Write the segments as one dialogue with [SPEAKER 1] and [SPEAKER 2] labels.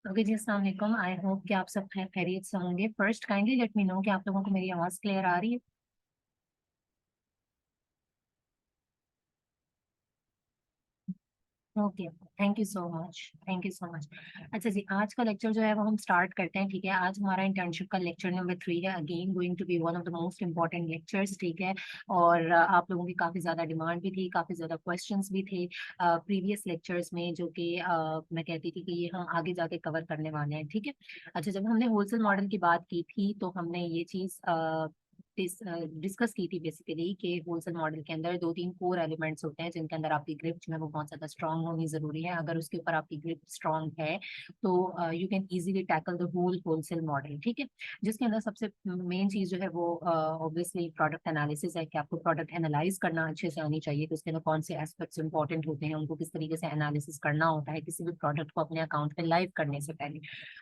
[SPEAKER 1] Okay जी, अस्सलाम वालेकुम। I hope कि आप सब खैरियत से होंगे। First kindly let me know कि आप लोगों को मेरी आवाज़ क्लियर आ रही है। Okay, thank you so much. Thank you so much. अच्छा जी, आज का लेक्चर जो है वो हम स्टार्ट करते हैं। ठीक है, आज हमारा इंटर्नशिप का लेक्चर नंबर 3 है। Again going to be one of the most important lectures. ठीक है, और आप लोगों की काफ़ी ज़्यादा डिमांड भी थी, काफ़ी ज़्यादा क्वेश्चंस भी थे प्रीवियस लेक्चर्स में, जो कि मैं कहती थी कि ये हम आगे जाके कवर करने वाले हैं। ठीक है। अच्छा, जब हमने होलसेल मॉडल की बात की थी तो हमने ये चीज़ डिस्कस की थी बेसिकली कि होलसेल मॉडल के अंदर दो तीन कोर एलिमेंट्स होते हैं जिनके अंदर आपकी ग्रिप जो है वो बहुत ज्यादा स्ट्रांग होनी जरूरी है। अगर उसके ऊपर आपकी ग्रिप स्ट्रांग है तो you can easily tackle the whole wholesale model. ठीक है, जिसके अंदर सबसे मेन चीज जो है वो ऑब्वियसली प्रोडक्ट एनालिसिस है कि आपको प्रोडक्ट एनालाइज करना अच्छे से आनी चाहिए कि उसके अंदर कौन से एस्पेक्ट्स इंपॉर्टेंट होते हैं, उनको किस तरीके से एनालिसिस करना होता है किसी भी प्रोडक्ट को अपने अकाउंट पे लाइव करने से पहले।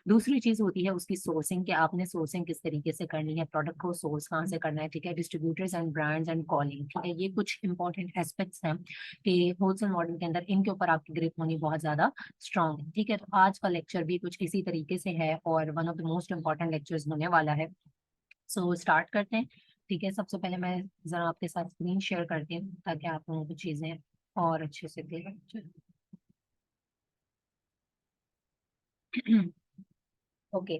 [SPEAKER 1] दूसरी चीज होती है उसकी सोर्सिंग, कि आपने सोर्सिंग किस तरीके से करनी है, प्रोडक्ट को सोर्स कहाँ से करना है। ठीक है, distributors and brands and calling. ठीक है, ये कुछ इंपॉर्टेंट एस्पेक्ट्स हैं कि होलसेल मॉडल के अंदर इनके ऊपर आपकी ग्रिप होनी बहुत ज्यादा स्ट्रांग है। ठीक है, तो आज का लेक्चर भी कुछ इसी तरीके से है और one of the most important lectures होने वाला है। सो स्टार्ट करते हैं। ठीक है, सबसे पहले मैं जरा आपके साथ स्क्रीन शेयर करती हूँ ताकि आप लोगों को चीजें और अच्छे से देख। ओके,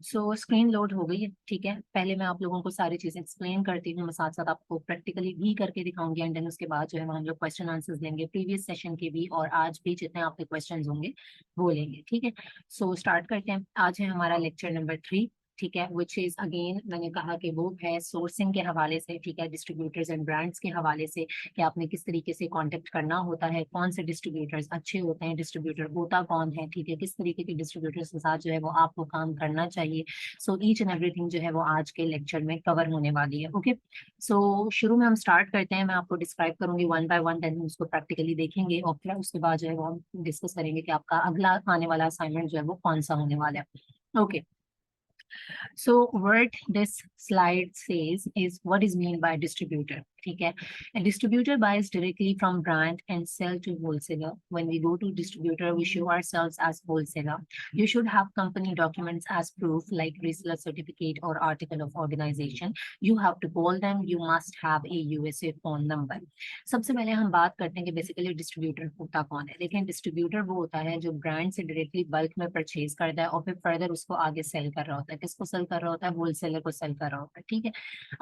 [SPEAKER 1] सो स्क्रीन लोड हो गई है। ठीक है, पहले मैं आप लोगों को सारी चीजें एक्सप्लेन करती हूँ, मैं साथ साथ आपको प्रैक्टिकली भी करके दिखाऊंगी एंड देन उसके बाद जो है वो हम लोग क्वेश्चन आंसर्स लेंगे, प्रीवियस सेशन के भी और आज भी जितने आपके क्वेश्चन होंगे वो लेंगे। ठीक है, सो स्टार्ट करते हैं। आज है हमारा लेक्चर नंबर 3। ठीक है, विच इज अगेन मैंने कहा कि वो है सोर्सिंग के हवाले से। ठीक है, डिस्ट्रीब्यूटर्स एंड ब्रांड्स के हवाले से कि आपने किस तरीके से कांटेक्ट करना होता है, कौन से डिस्ट्रीब्यूटर्स अच्छे होते हैं, डिस्ट्रीब्यूटर होता कौन है। ठीक है, किस तरीके के डिस्ट्रीब्यूटर्स के साथ जो है वो आपको काम करना चाहिए। सो ईच एंड एवरीथिंग जो है वो आज के लेक्चर में कवर होने वाली है। ओके, सो शुरू में हम स्टार्ट करते हैं। मैं आपको डिस्क्राइब करूंगी वन बाय वन, देन उसको प्रैक्टिकली देखेंगे और फिर उसके बाद जो है वो हम डिस्कस करेंगे कि आपका अगला आने वाला असाइनमेंट जो है वो कौन सा होने वाला है। Okay, so what this slide says is what is mean by distributor. ठीक है, a distributor buys directly from brand and sell to wholesaler. When we go to distributor, we show ourselves as wholesaler. You should have company documents as proof, like reseller certificate or article of organization. You have to call them. You must have a USA phone number. सबसे पहले हम बात करते हैं कि basically distributor होता कौन है। देखें, डिस्ट्रीब्यूटर वो होता है जो ब्रांड से डायरेक्टली बल्क में परचेज करता है और फिर फर्दर उसको आगे सेल कर रहा होता है। किसको सेल कर रहा होता है? होलसेलर को सेल कर रहा होता है। ठीक है,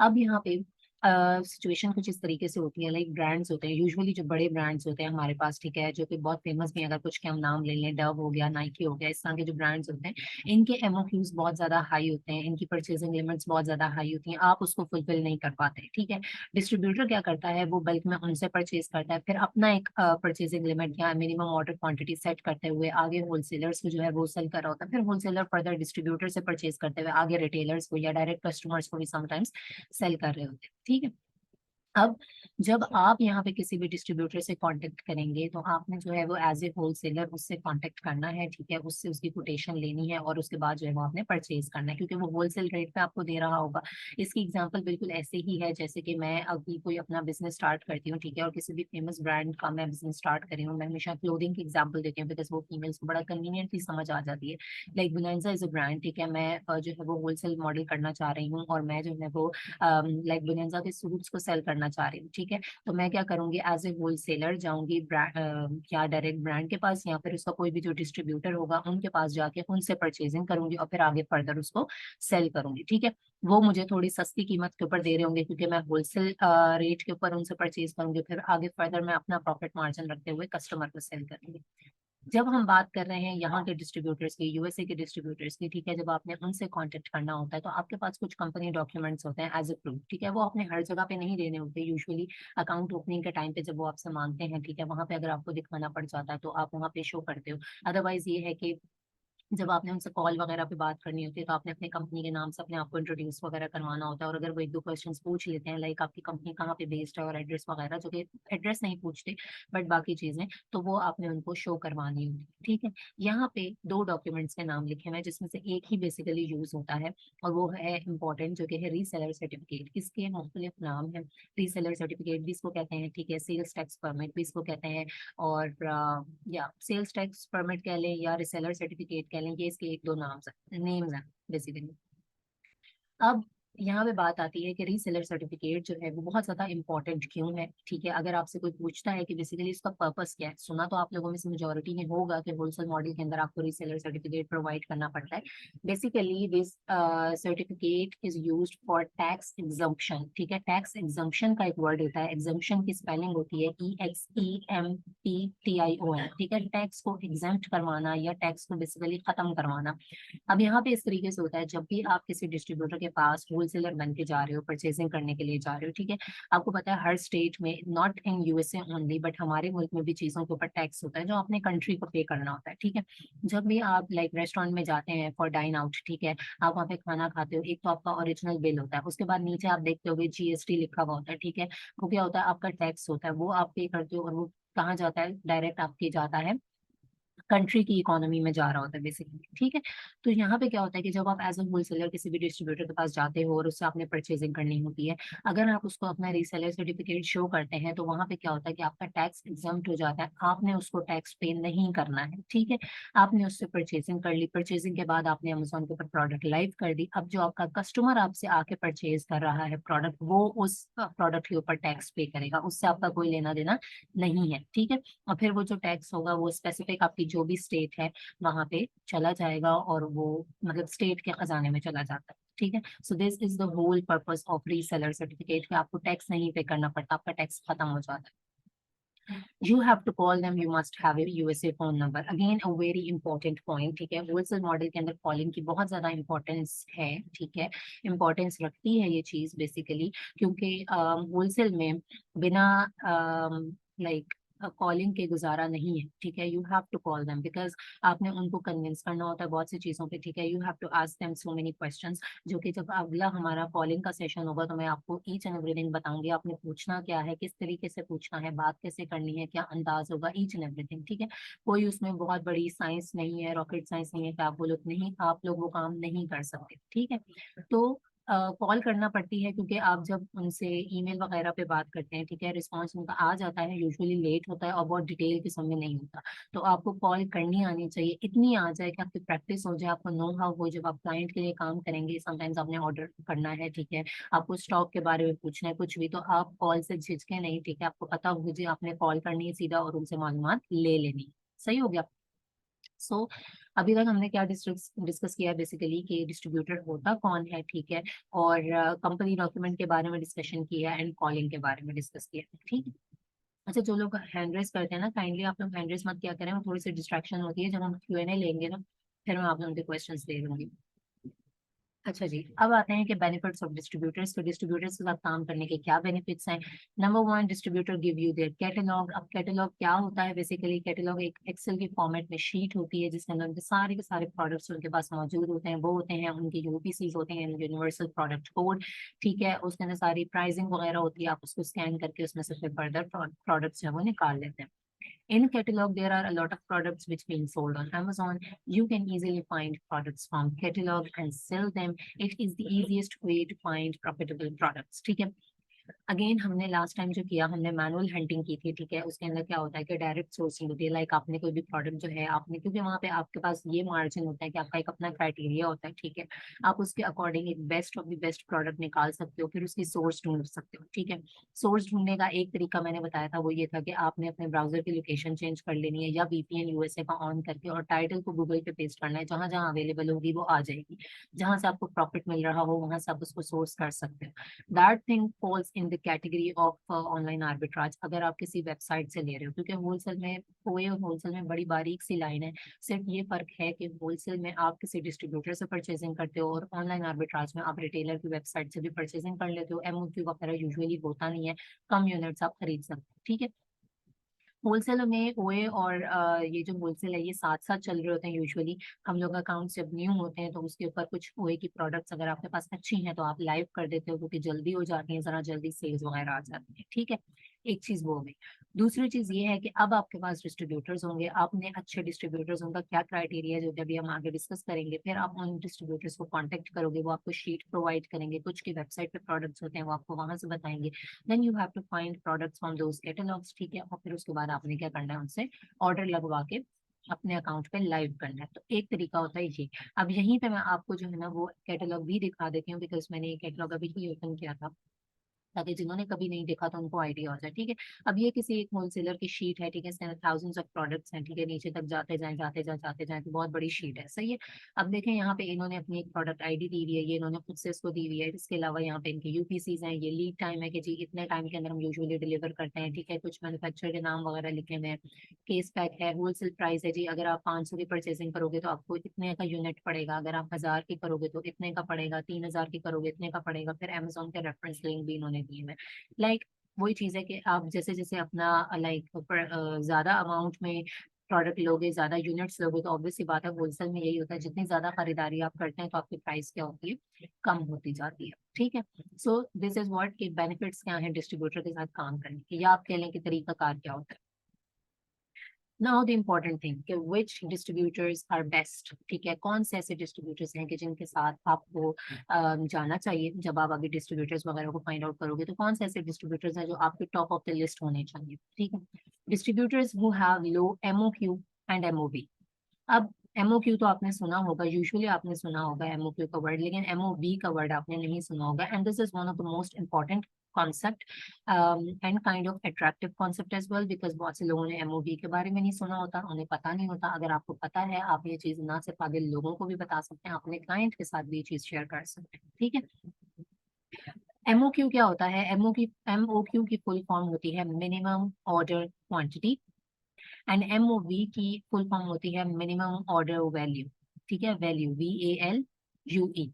[SPEAKER 1] अब यहाँ पे सिचुएशन कुछ इस तरीके से होती है, लाइक ब्रांड्स होते हैं यूजुअली जो बड़े ब्रांड्स होते हैं हमारे पास। ठीक है, जो कि बहुत फेमस भी हैं, अगर कुछ के हम नाम ले लें, डव हो गया, नाइकी हो गया, इस तरह के जो ब्रांड्स होते हैं इनके एमओक्यूज बहुत ज्यादा हाई होते हैं, इनकी परचेजिंग लिमिट्स बहुत ज्यादा हाई होती हैं, आप उसको फुलफिल नहीं कर पाते। ठीक है, डिस्ट्रीब्यूटर क्या करता है, वो बल्क में उनसे परचेज करता है, फिर अपना एक परचेजिंग लिमिट या मिनिमम ऑर्डर क्वांटिटी सेट करते हुए आगे होलसेलर्स को जो है वो सेल कर रहा होता है, फिर होलसेलर फर्दर डिस्ट्रीब्यूटर से परचेज करते हुए आगे रिटेलर्स को या डायरेक्ट कस्टमर्स को भी समटाइम्स सेल कर रहे होते हैं। ठीक है, अब जब आप यहाँ पे किसी भी डिस्ट्रीब्यूटर से कांटेक्ट करेंगे तो आपने जो है वो एज ए होलसेलर उससे कांटेक्ट करना है। ठीक है, उससे उसकी कोटेशन लेनी है और उसके बाद जो है वो आपने परचेज करना है, क्योंकि वो होलसेल रेट पे आपको दे रहा होगा। इसकी एग्जांपल बिल्कुल ऐसे ही है जैसे कि मैं अभी कोई अपना बिजनेस स्टार्ट करती हूँ। ठीक है, और किसी भी फेमस ब्रांड का मैं बिजनेस स्टार्ट कर रही हूँ, मैं हमेशा क्लोथिंग की एग्जाम्पल देती हूँ बिकॉज वो फीमेल्स को बड़ा कन्वीनियंटली समझ आ जाती है। Like Bulenza is a brand. ठीक है, मैं जो है वो होलसेल मॉडल करना चाह रही हूँ और मैं जो है वो लाइक बुलेंजा के सूट्स को सेल करना चाह रही हूँ। ठीक है, तो मैं क्या करूंगी, एज ए होलसेलर जाऊंगी या डायरेक्ट ब्रांड के पास या फिर उसका कोई भी जो डिस्ट्रीब्यूटर होगा उनके पास जाके उनसे परचेजिंग करूंगी और फिर आगे फर्दर उसको सेल करूंगी। ठीक है, वो मुझे थोड़ी सस्ती कीमत के ऊपर दे रहे होंगे क्योंकि मैं होलसेल रेट के ऊपर उनसे परचेज करूंगी, फिर आगे फर्दर मैं अपना प्रॉफिट मार्जिन रखते हुए कस्टमर को सेल करूंगी। जब हम बात कर रहे हैं यहाँ के डिस्ट्रीब्यूटर्स की, यूएसए के डिस्ट्रीब्यूटर्स की, ठीक है, जब आपने उनसे कांटेक्ट करना होता है तो आपके पास कुछ कंपनी डॉक्यूमेंट्स होते हैं एज ए प्रूफ। ठीक है, वो आपने हर जगह पे नहीं देने होते, यूजुअली अकाउंट ओपनिंग के टाइम पे जब वो आपसे मांगते हैं, ठीक है, वहां पे अगर आपको दिखाना पड़ जाता है तो आप वहाँ पे शो करते हो। अदरवाइज ये है कि जब आपने उनसे कॉल वगैरह पे बात करनी होती है तो आपने अपने कंपनी के नाम से अपने आप को इंट्रोड्यूस वगैरह करवाना होता है, और अगर वो एक दो क्वेश्चंस पूछ लेते हैं लाइक आपकी कंपनी कहाँ पे बेस्ड है और एड्रेस वगैरह, जो कि एड्रेस नहीं पूछते बट बाकी चीजें, तो वो आपने उनको शो करवानी होती है। ठीक है, यहाँ पे दो डॉक्यूमेंट्स के नाम लिखे हुए हैं जिसमें से एक ही बेसिकली यूज होता है और वो है इंपॉर्टेंट, जो कि है रीसेलर सर्टिफिकेट। इसके मुख्तलिफ नाम है, रीसेलर सर्टिफिकेट भी इसको कहते हैं, ठीक है, सेल्स टैक्स परमिट भी इसको कहते हैं, और या सेल्स टैक्स परमिट कह लें या रिसेलर सर्टिफिकेट कह लें कि इसके एक दो नेम्स हैं बेसिकली। अब यहाँ पे बात आती है कि रीसेलर सर्टिफिकेट जो है वो बहुत ज्यादा इंपॉर्टेंट क्यों है, ठीक है। अगर आपसे कोई पूछता है कि बेसिकली इसका पर्पस क्या है, सुना तो आप लोगों में से मेजोरिटी ने होगा कि होलसेल मॉडल के अंदर आपको रीसेलर सर्टिफिकेट प्रोवाइड करना पड़ता है। Basically this certificate is used for tax exemption, ठीक है। टैक्स एग्जम्पशन का एक वर्ड होता है, एग्जम्पशन की स्पेलिंग होती है EXEMPTION, ठीक है। टैक्स को एग्जम्प्ट करवाना या टैक्स को बेसिकली खत्म करवाना। अब यहाँ पे इस तरीके से होता है, जब भी आप किसी डिस्ट्रीब्यूटर के पास होलसेलर बन के जा रहे हो, परचेजिंग करने के लिए जा रहे हो, ठीक है। आपको पता है हर स्टेट में, not in USA only but हमारे मुल्क में भी चीजों के ऊपर टैक्स होता है जो अपने कंट्री को पे करना होता है, ठीक है। जब भी आप लाइक रेस्टोरेंट में जाते हैं फॉर डाइन आउट, ठीक है, आप वहाँ पे खाना खाते हो, एक तो आपका ओरिजिनल बिल होता है, उसके बाद नीचे आप देखते होगे GST लिखा हुआ होता है, ठीक है। वो क्या होता है, आपका टैक्स होता है, वो आप पे करते हो और वो कहाँ जाता है, डायरेक्ट आपके जाता है कंट्री की इकोनॉमी में जा रहा होता है बेसिकली, ठीक है। तो यहाँ पे क्या होता है कि जब आप एज अ होलसेलर किसी भी डिस्ट्रीब्यूटर के पास जाते हो और उससे आपने परचेजिंग करनी होती है, अगर आप उसको अपना रीसेलर सर्टिफिकेट शो करते हैं तो वहाँ पे क्या होता है कि आपका टैक्स एग्जम्प्ट हो जाता है, आपने उसको टैक्स पे नहीं करना है, ठीक है। आपने उससे परचेजिंग कर ली, परचेजिंग के बाद आपने अमेजोन के ऊपर प्रोडक्ट लाइव कर दी। अब जो आपका कस्टमर आपसे आके परचेज कर रहा है प्रोडक्ट, वो उस प्रोडक्ट के ऊपर टैक्स पे करेगा, उससे आपका कोई लेना देना नहीं है, ठीक है। और फिर वो जो टैक्स होगा वो स्पेसिफिक आपकी जो भी स्टेट है वहां पे चला जाएगा और वो मतलब स्टेट के खजाने में चला जाता है, ठीक है। So this is the whole purpose of reseller certificate, कि आपको टैक्स नहीं पे करना पड़ता, आपका टैक्स खत्म हो जाता है। You have to call them, you must have a USA phone number. Again a very important point, ठीक है। होलसेल मॉडल के अंदर कॉलिंग की बहुत ज्यादा इंपॉर्टेंस है, ठीक है। इंपॉर्टेंस रखती है ये चीज बेसिकली, क्योंकि होलसेल में बिना लाइक कॉलिंग के गुजारा नहीं है, ठीक है। You have to call them because आपने उनको कन्विंस करना होता है बहुत सी चीजों पे, ठीक है। You have to ask them so many questions, जो कि जब अगला हमारा कॉलिंग का सेशन होगा तो मैं आपको ईच एंड एवरीथिंग बताऊंगी, आपने पूछना क्या है, किस तरीके से पूछना है, बात कैसे करनी है, क्या अंदाज होगा, ईच एंड एवरीथिंग, ठीक है। कोई उसमें बहुत बड़ी साइंस नहीं है, रॉकेट साइंस नहीं है कि आप बोलो नहीं, आप लोग वो काम नहीं कर सकते, ठीक है। तो कॉल करना पड़ती है क्योंकि आप जब उनसे ईमेल वगैरह पे बात करते हैं, ठीक है, रिस्पांस उनका आ जाता है, यूजुअली लेट होता है और बहुत डिटेल किस्म में नहीं होता। तो आपको कॉल करनी आनी चाहिए, इतनी आ जाए कि आपकी प्रैक्टिस हो जाए, आपको नो हाउ हो, जब आप क्लाइंट के लिए काम करेंगे, समटाइम्स आपने ऑर्डर करना है, ठीक है, आपको स्टॉक के बारे में पूछना है कुछ भी, तो आप कॉल से झिझके नहीं, ठीक है। आपको पता होगा जी आपने कॉल करनी है सीधा और उनसे मालूमात ले लेनी है। सही हो गया। सो अभी तक हमने क्या डिस्कस किया बेसिकली कि डिस्ट्रीब्यूटर होता कौन है, ठीक है, और कंपनी डॉक्यूमेंट के बारे में डिस्कशन किया एंड कॉलिंग के बारे में डिस्कस किया, ठीक है। अच्छा, जो लोग हैंड रेस करते हैं ना, काइंडली आप लोग हैंड रेस मत क्या करें, वो थोड़ी सी डिस्ट्रैक्शन होती है। जब हम Q&A लेंगे ना, फिर मैं आप लोगों के क्वेश्चन ले लूंगी। अच्छा जी, अब आते हैं कि बेनिफिट्स ऑफ डिस्ट्रीब्यूटर्स। तो डिस्ट्रीब्यूटर्स के साथ काम करने के क्या बेनिफिट्स हैं। Number one, distributor give you their catalogue. अब कैटलॉग क्या होता है, बेसिकली कैटलॉग एक एक्सेल की फॉर्मेट में शीट होती है जिसके अंदर उनके सारे के सारे प्रोडक्ट्स उनके पास मौजूद होते हैं, वो होते हैं उनके यूपीसीज होते हैं, यूनिवर्सल प्रोडक्ट कोड, ठीक है। उसके अंदर सारी प्राइसिंग वगैरह होती है, आप उसको स्कैन करके उसमें से फिर फर्दर प्रोडक्ट्स जो है वो निकाल लेते हैं। In catalog, there are a lot of products which being sold on Amazon. You can easily find products from catalog and sell them. It is the easiest way to find profitable products. ठीक है। Again हमने last time जो किया, हमने manual hunting की थी, ठीक है। उसके अंदर क्या होता है कि डायरेक्ट सोर्सिंग होती है, लाइक आपने कोई भी प्रोडक्ट जो है आपने, क्योंकि वहाँ पे आपके पास ये मार्जिन होता है कि आपका एक अपना क्राइटेरिया होता है, ठीक है। आप उसके अकॉर्डिंग एक best of the best product निकाल सकते हो, फिर उसकी सोर्स ढूंढ सकते हो, ठीक है। सोर्स ढूंढने का एक तरीका मैंने बताया था, वो ये था कि आपने अपने ब्राउजर की लोकेशन चेंज कर लेनी है या VPN यूएसए का ऑन करके और टाइटल को गूगल पे पेस्ट करना है, जहां जहां अवेलेबल होगी वो आ जाएगी, जहां से आपको प्रॉफिट मिल रहा हो वहां से आप उसको सोर्स कर सकते हो। That thing falls in the category of online arbitrage. अगर आप किसी वेबसाइट से ले रहे हो, क्योंकि होलसेल में ओए और होलसेल में बड़ी बारीक सी लाइन है। सिर्फ ये फर्क है कि होलसेल में आप किसी डिस्ट्रीब्यूटर से परचेजिंग करते हो और ऑनलाइन आर्बिट्राज में आप रिटेलर की वेबसाइट से भी परचेजिंग कर लेते हो। MOQ वगैरह यूजुअली होता नहीं है, कम यूनिट्स आप खरीद सकते हो, ठीक है। होलसेल में ओए और ये जो होलसेल है ये साथ साथ चल रहे होते हैं यूजुअली। हम लोग अकाउंट जब न्यू होते हैं तो उसके ऊपर कुछ ओए की प्रोडक्ट्स अगर आपके पास अच्छी हैं तो आप लाइव कर देते हो, क्योंकि जल्दी हो जाती है, जरा जल्दी सेल्स वगैरह आ जाती है, ठीक है। एक चीज वो हुई। दूसरी चीज ये है कि अब आपके पास डिस्ट्रीब्यूटर्स होंगे, आपने अच्छे डिस्ट्रीब्यूटर्स, उनका क्या क्राइटेरिया है जो जब भी हम आगे डिस्कस करेंगे, फिर आप उन डिस्ट्रीब्यूटर्स को कांटेक्ट करोगे, वो आपको शीट प्रोवाइड करेंगे, कुछ की वेबसाइट पे प्रोडक्ट्स होते हैं वो आपको वहां से बताएंगे। Then you have to find products from those catalogues, ठीक है। और फिर उसके बाद आपने क्या करना है, उनसे ऑर्डर लगवा के अपने अकाउंट पे लाइव करना है। तो एक तरीका होता है ये। अब यहीं पे मैं आपको जो है ना वो कैटलॉग भी दिखा देती हूँ, बिकॉज मैंने ये कैटलॉग अभी ही ओपन किया था, ताकि जिन्होंने कभी नहीं देखा तो उनको आइडिया हो जाए। ठीक है, अब ये किसी एक होलसेलर की शीट है, ठीक है, इसके अंदर थाउजेंड्स ऑफ प्रोडक्ट्स हैं, ठीक है, नीचे तक जाते जाए तो बहुत बड़ी शीट है, सही है। अब देखें यहाँ पे इन्होंने अपनी एक प्रोडक्ट आईडी दी हुई है, ये इन्होंने खुद से इसको दी हुई है। इसके अलावा यहाँ पे इनके यूपीसीज हैं, ये लीड टाइम है कि जी इतने टाइम के अंदर हम यूजुअली डिलीवर करते हैं, ठीक है, कुछ मैन्युफैक्चरर के नाम वगैरह लिखे हुए हैं। केस पैक है, होलसेल प्राइस है जी, अगर आप 500 की परचेसिंग करोगे तो आपको इतने का यूनिट पड़ेगा, अगर आप 1000 की करोगे तो इतने का पड़ेगा, 3000 की करोगे इतने का पड़ेगा। फिर अमेजोन के रेफरेंस लिंक भी इन्होंने दिए हैं। लाइक वही चीज है कि आप जैसे जैसे अपना लाइक ज्यादा अमाउंट में प्रोडक्ट लोगे, ज्यादा यूनिट्स लोगे, तो ऑब्वियस सी बात है होलसेल में यही होता है, जितनी ज्यादा खरीदारी आप करते हैं तो आपकी प्राइस क्या होती है, कम होती जाती है। ठीक है, सो दिस इज व्हाट के बेनिफिट्स क्या है डिस्ट्रीब्यूटर के साथ काम करने के, या आप कह लें कि तरीका कार क्या होता है। नाउ द इम्पोर्टेंट थिंग कि विच डिस्ट्रीब्यूटर्स आर बेस्ट, ठीक है, कौन से ऐसे डिस्ट्रीब्यूटर्स हैं कि जिनके साथ आपको जाना चाहिए जब आप अभी डिस्ट्रीब्यूटर्स वगैरह को फाइंड आउट करोगे, तो कौन से ऐसे डिस्ट्रीब्यूटर्स हैं जो आपके टॉप ऑफ द लिस्ट होने चाहिए। ठीक है, distributors who have low MOQ and MOV. अब एमओक्यू तो आपने सुना होगा, यूजुअली आपने सुना होगा एमओक्यू का वर्ड, लेकिन एमओवी का वर्ड आपने नहीं सुना होगा, and this is one of the most important concept and kind of attractive concept as well, because बहुत से लोगों ने एमओवी के बारे में नहीं सुना होता, उन्हें पता नहीं होता। अगर आपको पता है, आप ये चीज ना सिर्फ आगे लोगों को भी बता सकते हैं, अपने क्लाइंट के साथ भी ये चीज शेयर कर सकते हैं। ठीक है, एमओक्यू क्या होता है, एमओक्यू की फुल फॉर्म होती है minimum order quantity, and MOV की फुल फॉर्म होती है मिनिमम ऑर्डर वैल्यू। ठीक है, वैल्यू VALUE।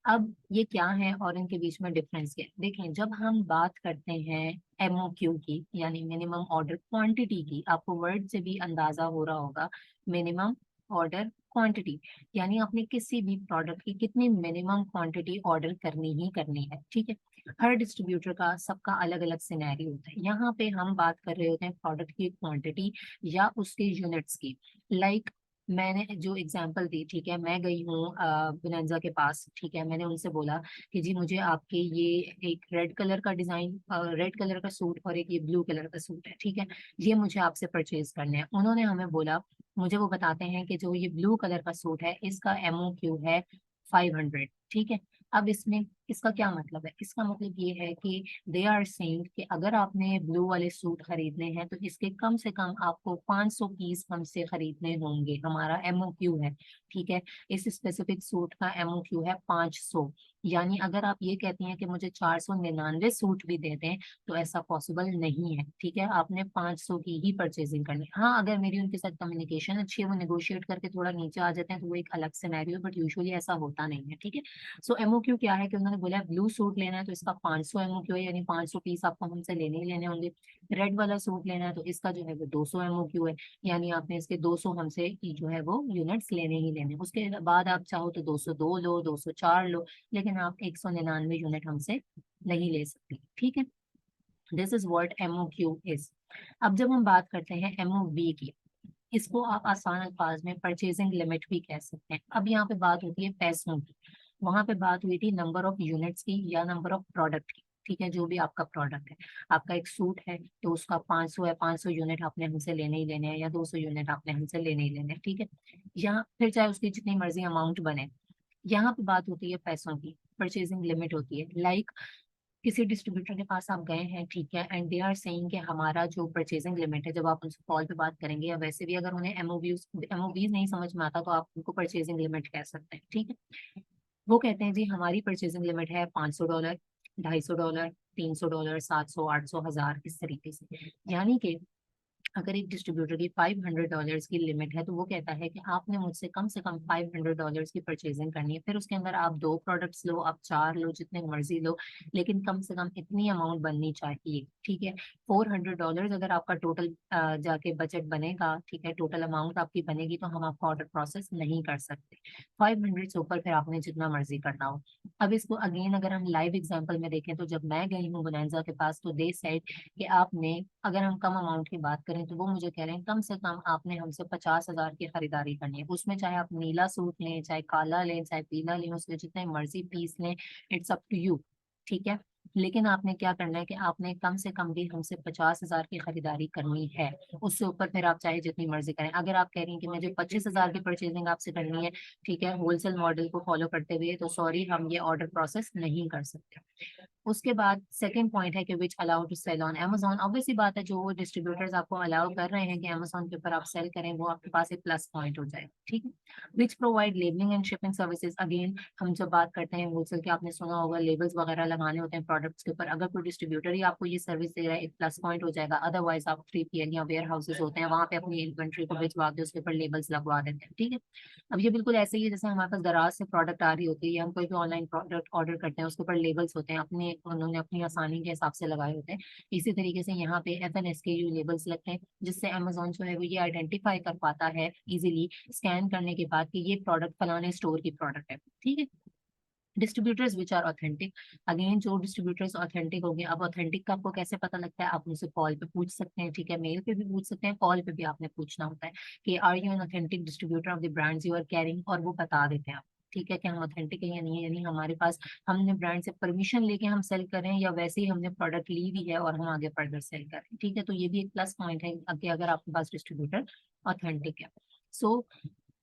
[SPEAKER 1] अब ये क्या है और इनके बीच में डिफरेंस क्या है, देखें जब हम बात करते हैं एमओक्यू की यानी मिनिमम ऑर्डर क्वांटिटी की, आपको वर्ड से भी अंदाजा हो रहा होगा, मिनिमम ऑर्डर क्वांटिटी यानी आपने किसी भी प्रोडक्ट की कितनी मिनिमम क्वांटिटी ऑर्डर करनी ही करनी है। ठीक है, हर डिस्ट्रीब्यूटर का सबका अलग अलग सिनेरियो होता है। यहाँ पे हम बात कर रहे होते हैं प्रोडक्ट की क्वांटिटी या उसके यूनिट्स की। लाइक मैंने जो एग्जांपल दी, ठीक है, मैं गई हूँ बोनांजा के पास, ठीक है, मैंने उनसे बोला कि जी मुझे आपके ये एक रेड कलर का डिजाइन, रेड कलर का सूट और एक ये ब्लू कलर का सूट है, ठीक है, ये मुझे आपसे परचेज करने हैं। उन्होंने हमें बोला, मुझे वो बताते हैं कि जो ये ब्लू कलर का सूट है इसका एमओक्यू है 500। ठीक है, अब इसमें इसका क्या मतलब है, इसका मतलब ये है कि दे आर सेइंग कि अगर आपने ब्लू वाले सूट खरीदने हैं तो इसके कम से कम आपको 500 पीस हमसे खरीदने होंगे, हमारा एमओक्यू है। ठीक है, इस स्पेसिफिक सूट का एमओक्यू है 500, यानी अगर आप ये कहती हैं कि मुझे 499 सूट भी दे दें तो ऐसा पॉसिबल नहीं है। ठीक है, आपने 500 की ही परचेजिंग करनी है। हाँ, अगर मेरी उनके साथ कम्युनिकेशन अच्छी है, वो नेगोशिएट करके थोड़ा नीचे आ जाते हैं तो वो एक अलग सिनेरियो, बट यूजुअली ऐसा होता नहीं है। ठीक है, सो एमओक्यू क्या है कि उन्होंने बोला ब्लू सूट लेना है तो इसका 500 एमओक्यू है, यानी 500 पीस आपको हमसे लेने ही लेने होंगे। रेड वाला सूट लेना है तो इसका जो है वो 200 एमओक्यू है, यानी आपने इसके 200 हमसे जो है वो यूनिट्स लेने ही लेने। उसके बाद आप चाहो तो 202 लो, 204 लो, लेकिन आप 199 यूनिट हमसे नहीं ले सकते। ठीक है, this is what MOQ is. अब जब हम बात करते हैं एमओवी की, इसको आप आसान अल्फाज में परचेजिंग लिमिट भी कह सकते हैं। अब यहाँ पे बात होती है पैसों की, वहां पे बात हुई थी नंबर ऑफ यूनिट्स की या नंबर ऑफ प्रोडक्ट की। ठीक है, जो भी आपका प्रोडक्ट है, आपका एक सूट है तो उसका 500 है, 500 यूनिट आपने हमसे लेने ही लेने हैं, या 200 यूनिट आपने हमसे लेने ही लेने हैं। ठीक है, यहाँ फिर चाहे उसकी जितनी मर्जी अमाउंट बने, यहाँ पे बात होती है पैसों की, परचेजिंग लिमिट होती है। लाइक किसी डिस्ट्रीब्यूटर के पास आप गए हैं, ठीक है, एंड दे आर सेइंग कि हमारा जो परचेजिंग लिमिट है, जब आप उनसे कॉल पे बात करेंगे या वैसे भी अगर उन्हें एमओवीज नहीं समझ में आता तो आप उनको परचेजिंग लिमिट कह सकते हैं। ठीक है, वो कहते हैं जी हमारी परचेजिंग लिमिट है $500, $250, $300, 700, 800, 1000, इस तरीके से। यानी कि अगर एक डिस्ट्रीब्यूटर की $500 की लिमिट है तो वो कहता है कि आपने मुझसे कम से कम $500 की परचेजिंग करनी है। फिर उसके अंदर आप 2 प्रोडक्ट्स लो, आप 4 लो, जितने मर्जी लो, लेकिन कम से कम इतनी अमाउंट बननी चाहिए। ठीक है, $400 अगर आपका टोटल जाके बजट बनेगा, ठीक है, टोटल अमाउंट आपकी बनेगी, तो हम आपका ऑर्डर प्रोसेस नहीं कर सकते। 500 से ऊपर फिर आपने जितना मर्जी करना हो। अब इसको अगेन अगर हम लाइव एग्जाम्पल में देखें, तो जब मैं गई हूँ बोनांजा के पास तो दे सेड कि आपने, अगर हम कम अमाउंट की बात करें तो वो मुझे कह रहे हैं कम से कम आपने हमसे 50,000 की खरीदारी करनी है। उसमें चाहे आप नीला सूट लें, चाहे काला लें, चाहे पीला लें, उसके जितने मर्जी पीस लें, इट्स अप टू यू। ठीक है, लेकिन आपने क्या करना है कि आपने कम से कम भी हमसे 50,000 की खरीदारी करनी है। उससे ऊपर फिर आप चाहे जितनी मर्जी करें। अगर आप कह रही हैं कि मुझे 25,000 की परचेजिंग आपसे करनी है, ठीक है, होलसेल मॉडल को फॉलो करते हुए, तो सॉरी, हम ये ऑर्डर प्रोसेस नहीं कर सकते। उसके बाद सेकंड पॉइंट है कि which allow to sell on Amazon। Obviously बात है, जो डिस्ट्रीब्यूटर्स आपको अलाउ कर रहे हैं कि Amazon के ऊपर आप सेल करें, वो आपके पास एक प्लस पॉइंट हो जाएगा, ठीक है। Which provide labelling and shipping services. Again, हम जब बात करते हैं होलसेल के, आपने सुना होगा लेबल्स वगैरह लगाने होते हैं प्रोडक्ट्स के ऊपर। अगर कोई डिस्ट्रीब्यूटर ही आपको ये सर्विस दे रहा है, एक प्लस पॉइंट हो जाएगा। अदरवाइज आप 3PL या वेयर हाउसेज होते हैं, वहां पे अपनी इन्वेंट्री को भिजवा के उसके ऊपर लेबल्स लगवा देते हैं, ठीक है। अब ये बिल्कुल ऐसे ही है जैसे हमारे पास दराज से प्रोडक्ट आ रही होती है, या हम कोई भी ऑनलाइन प्रोडक्ट ऑर्डर करते हैं, उसके ऊपर लेबल्स होते हैं, अपने उन्होंने अपनी आसानी के हिसाब से लगाए होते हैं। इसी तरीके से यहाँ पे FNSKU लेबल्स लगते हैं, जिससे अमेजोन जो है वो ये आइडेंटिफाई कर पाता है इजीली स्कैन करने के बाद कि ये प्रोडक्ट फलाने स्टोर की प्रोडक्ट है, ठीक है। Distributors which are authentic. Again, जो डिस्ट्रीब्यूटर्स ऑथेंटिक हो गए। अब ऑथेंटिक का आपको कैसे पता लगता है? आप मुझसे कॉल पे पूछ सकते हैं, ठीक है, मेल पे भी पूछ सकते हैं, कॉल पे भी आपने पूछना होता है कि are you an authentic distributor of the brands you are carrying, और वो बता देते हैं आप, ठीक है, कि हम ऑथेंटिक है या नहीं है। यानी हमारे पास, हमने ब्रांड से परमिशन लेके हम सेल करें, या वैसे ही हमने प्रोडक्ट ली हुई है और हम आगे फर्दर सेल करें, ठीक है। तो ये भी एक प्लस पॉइंट है कि अगर आपके पास डिस्ट्रीब्यूटर ऑथेंटिक है। सो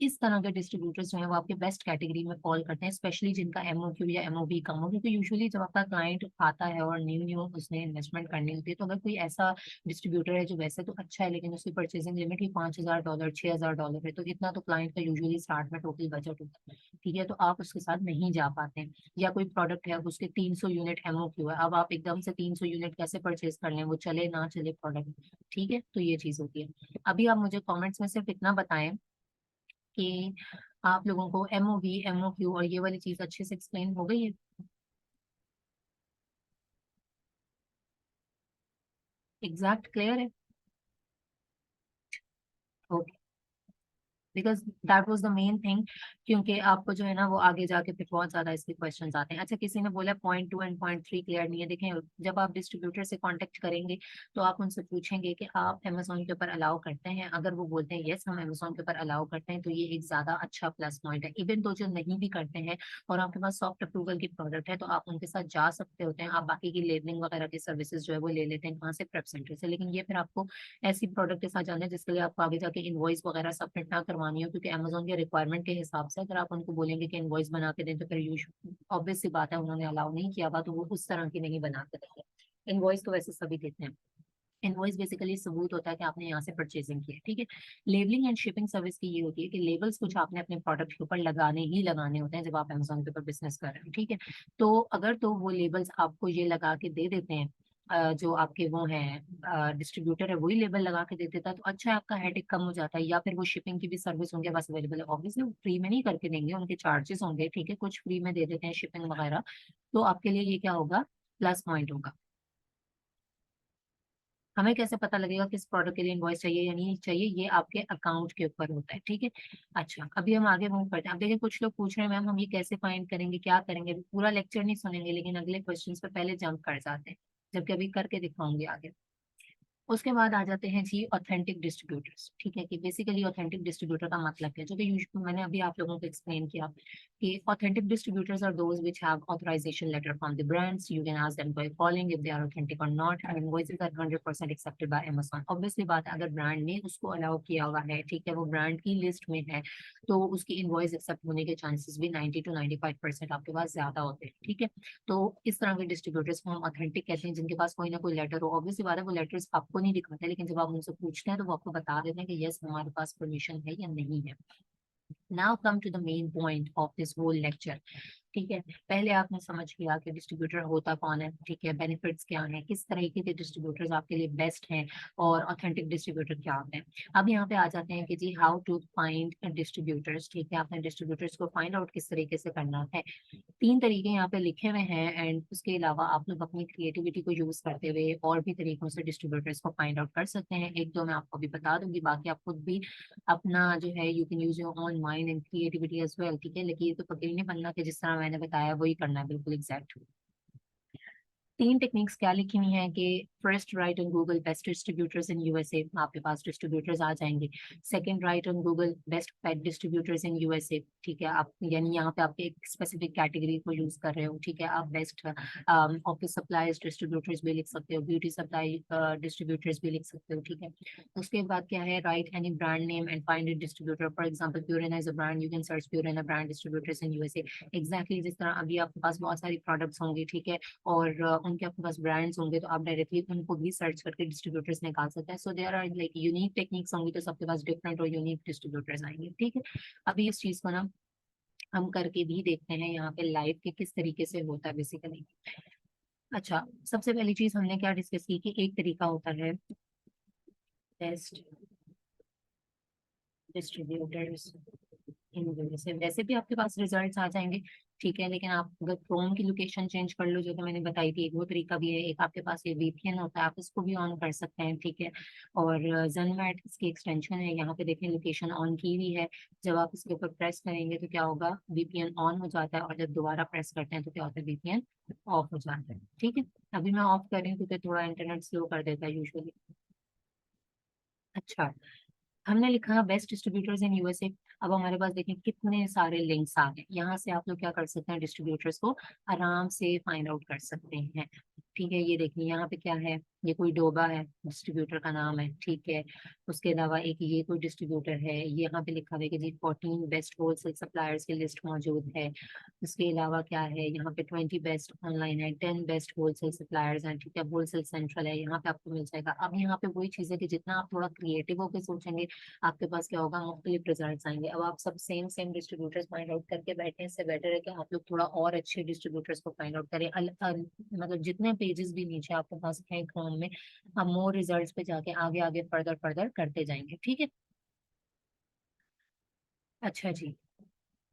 [SPEAKER 1] इस तरह के डिस्ट्रीब्यूटर्स जो है वो आपके बेस्ट कैटेगरी में फॉल करते हैं, स्पेशली जिनका MOQ या MOV कम हो। क्योंकि यूजुअली जब आपका क्लाइंट आता है और न्यू न्यू उसने इन्वेस्टमेंट करनी होती है, तो अगर कोई ऐसा डिस्ट्रीब्यूटर है जो वैसे तो अच्छा है, लेकिन उसकी परचेसिंग लिमिट ही $5,000 $6,000 है, तो इतना तो क्लाइंट का यूजुअली स्टार्ट में टोटल बजट होता है, ठीक है, तो आप उसके साथ नहीं जा पाते हैं। या कोई प्रोडक्ट है उसके 300 यूनिट MOQ है, अब आप एकदम से 300 यूनिट कैसे परचेज कर लें, वो चले ना चले प्रोडक्ट, ठीक है, तो ये चीज होती है। अभी आप मुझे कॉमेंट्स में सिर्फ इतना बताएं कि आप लोगों को MOV MOQ और ये वाली चीज अच्छे से एक्सप्लेन हो गई है? एग्जैक्ट क्लियर है? Okay, because that was the main thing. क्योंकि आपको जो है ना वो आगे जाके फिर बहुत ज्यादा इसके क्वेश्चंस आते हैं। अच्छा, किसी ने बोला पॉइंट 2 एंड पॉइंट 3 क्लियर नहीं है। देखें, जब आप डिस्ट्रीब्यूटर से कांटेक्ट करेंगे, तो आप उनसे पूछेंगे कि आप अमेजोन के ऊपर अलाउ करते हैं। अगर वो बोलते हैं यस, हम अमेजोन के ऊपर अलाउ करते हैं, तो ये एक ज्यादा अच्छा प्लस पॉइंट है। इवन तो जो नहीं भी करते हैं और आपके पास सॉफ्ट अप्रूवल की प्रोडक्ट है, तो आप उनके साथ जा सकते होते हैं। आप बाकी की लेबलिंग वगैरह की सर्विसेज जो है वो ले लेते हैं कहाँ से? प्रेप सेंटर से। लेकिन ये फिर आपको ऐसी प्रोडक्ट के साथ जाना है जिसके लिए आपको आगे जाके इनवॉइस वगैरह सबमिट ना करवानी हो, क्योंकि अमेजोन के रिक्वायरमेंट के हिसाब से अगर आप उनको बोलेंगे कि इनवॉइस बना के दें, तो फिर यूज ऑब्वियस सी बात है, उन्होंने अलाउ नहीं किया हुआ, तो वो उस तरह की नहीं बना के देंगे। इनवॉइस तो वैसे सभी देते हैं। इनवॉइस बेसिकली सबूत होता है कि आपने यहाँ से परचेजिंग की है, ठीक है। लेबलिंग एंड शिपिंग सर्विस की ये होती है कि लेबल्स कुछ आपने अपने प्रोडक्ट के ऊपर लगाने ही लगाने होते हैं जब आप अमेजोन के ऊपर बिजनेस कर रहे हो, ठीक है। तो अगर तो वो लेबल्स आपको ये लगा के दे देते हैं, जो आपके वो हैं डिस्ट्रीब्यूटर है, वही लेबल लगा के दे देता है, तो अच्छा है, आपका हेडेक कम हो जाता है। या फिर वो शिपिंग की भी सर्विस उनके पास अवेलेबल है। ऑब्वियसली वो फ्री में नहीं करके देंगे, उनके चार्जेस होंगे, ठीक है, कुछ फ्री में दे देते हैं शिपिंग वगैरह। तो आपके लिए ये क्या होगा? प्लस पॉइंट होगा। हमें कैसे पता लगेगा किस प्रोडक्ट के लिए इनवॉइस चाहिए या नहीं चाहिए? ये आपके अकाउंट के ऊपर होता है, ठीक है। अच्छा, अभी हम आगे मूव करते हैं। अब देखिए, कुछ लोग पूछ रहे हैं मैम हम ये कैसे फाइंड करेंगे, क्या करेंगे? पूरा लेक्चर नहीं सुनेंगे, लेकिन अगले क्वेश्चंस पे पहले जंप कर जाते हैं, जबकि अभी करके दिखाऊंगी आगे। उसके बाद आ जाते हैं जी ऑथेंटिक डिस्ट्रीब्यूटर्स, ठीक है, कि बेसिकली ऑथेंटिक डिस्ट्रीब्यूटर का मतलब है, जो कि मैंने अभी आप लोगों को एक्सप्लेन किया कि authentic distributors are those which have authorization letter from the brands. You can ask them by calling if they are authentic और not, and invoices are 100% accepted by Amazon. Obviously बात है, अगर ब्रांड ने उसको allow किया हुआ है, ठीक है, वो ब्रांड की लिस्ट में है, तो उसकी इनवॉइस एक्सेप्ट होने के चांसेस भी 90 to 95% आपके पास ज्यादा होते हैं, ठीक है। तो इस तरह के डिस्ट्रीब्यूटर्स को हम ऑथेंटिक कहते हैं, जिनके पास कोई ना कोई लेटर हो। ऑब्वियसली बात है, वो लेटर्स आपको नहीं दिखाते, लेकिन जब आप उनसे पूछते हैं तो वो आपको बता देते हैं कि यस, हमारे पास परमिशन है या नहीं है। Now come to the main point of this whole lecture, ठीक है। पहले आपने समझ लिया कि डिस्ट्रीब्यूटर होता कौन है, ठीक है, बेनिफिट्स क्या हैं, किस तरीके के डिस्ट्रीब्यूटर्स आपके लिए बेस्ट हैं, और ऑथेंटिक डिस्ट्रीब्यूटर क्या होते हैं। अब यहाँ पे आ जाते हैं कि जी हाउ टू फाइंड डिस्ट्रीब्यूटर्स, ठीक है, आपने डिस्ट्रीब्यूटर्स को फाइंड आउट किस तरीके से करना है। 3 तरीके यहाँ पे लिखे हुए हैं, एंड उसके अलावा आप लोग अपनी क्रिएटिविटी को यूज करते हुए और भी तरीकों से डिस्ट्रीब्यूटर्स को फाइंड आउट कर सकते हैं। एक दो मैं आपको भी बता दूंगी, बाकी आप खुद भी अपना जो है you can use your own mind and creativity as well, ठीक है। लेकिन ये तो पकड़ नहीं बनना कि जिस तरह मैंने बताया वही करना है, बिल्कुल एग्जैक्ट। तीन टेक्निक्स क्या लिखी हुई हैं कि first right on Google best distributors in USA, आपके पास डिस्ट्रीब्यूटर्स आ जाएंगे। Second right on Google best pet distributors in USA, ठीक है, आप यानी यहाँ पे आप एक स्पेसिफिक कैटेगरी को यूज कर रहे हो, ठीक है, आप बेस्ट ऑफिस सप्लाईज डिस्ट्रीब्यूटर्स भी लिख सकते हो, ब्यूटी सप्लाई डिस्ट्रीब्यूटर्स भी लिख सकते हो, ठीक है। उसके बाद क्या है, write any brand name and find it distributor, for example Purina is a brand, you can search Purina brand distributors in USA. Exactly जिस तरह अभी आपके पास बहुत सारी प्रोडक्ट्स होंगे, ठीक है, और उनके आपके पास ब्रांड्स होंगे, तो आप डायरेक्टली उनको भी सर्च करके डिस्ट्रीब्यूटर्स निकाल सकते हैं। So there are like unique techniques होंगी, तो सबके पास डिफरेंट और यूनिक डिस्ट्रीब्यूटर्स आएंगे, ठीक है। अभी इस चीज को ना हम करके भी देखते हैं यहाँ पे लाइव के किस तरीके से होता है बेसिकली। अच्छा, सबसे पहली चीज हमने क्या डिस्कस की कि एक तरीका होता है बेस्ट डिस्ट्रीब्यूटर्स इन यूएसए, वैसे भी आपके पास रिजल्ट्स आ जाएंगे, ठीक है, लेकिन आप अगर क्रोम की लोकेशन चेंज कर लो, जो कि मैंने बताई थी, एक वो तरीका भी है। एक आपके पास ये वीपीएन होता है, आप इसको भी ऑन कर सकते हैं, ठीक है। और ज़ेनमैट इसकी एक्सटेंशन है, यहाँ पे देखें लोकेशन ऑन की हुई है। जब आप इसके ऊपर प्रेस करेंगे तो क्या होगा, वीपीएन ऑन हो जाता है, और जब दोबारा प्रेस करते हैं तो क्या होता है, वीपीएन ऑफ हो जाता है, ठीक है। अभी मैं ऑफ कर रही हूँ क्योंकि थोड़ा इंटरनेट स्लो कर देता है यूजुअली। अच्छा, हमने लिखा बेस्ट डिस्ट्रीब्यूटर्स इन यूएसए। अब हमारे पास देखें कितने सारे लिंक्स आ गए, यहाँ से आप लोग क्या कर सकते हैं, डिस्ट्रीब्यूटर्स को आराम से फाइंड आउट कर सकते हैं, ठीक है। ये देखिए यहाँ पे क्या है, ये कोई डोबा है, डिस्ट्रीब्यूटर का नाम है, ठीक है। उसके अलावा एक ये कोई डिस्ट्रीब्यूटर है, ये यहाँ पे लिखा हुआ है कि जी 14 बेस्ट होलसेल सप्लायर्स की लिस्ट मौजूद है। उसके अलावा क्या है, यहाँ पे 20 बेस्ट ऑनलाइन है, 10 बेस्ट होलसेल सप्लायर्स हैं, ठीक है, होलसेल सेंट्रल है, यहाँ पे आपको मिल जाएगा। अब यहाँ पे वही चीज़ है कि जितना आप थोड़ा क्रिएटिव होकर सोचेंगे, आपके पास क्या होगा, मुख्तलिफ रिजल्ट आएंगे। अब आप सब same same distributors find out करके बैठे, इससे बेटर है कि आप लोग थोड़ा और अच्छे डिस्ट्रीब्यूटर्स को फाइंड आउट करें। मतलब जितने पेजेस भी नीचे आपके पास हैं क्रोम में, आप मोर रिजल्ट्स पे जाके आगे आगे फर्दर फर्दर करते जाएंगे, ठीक है। अच्छा जी,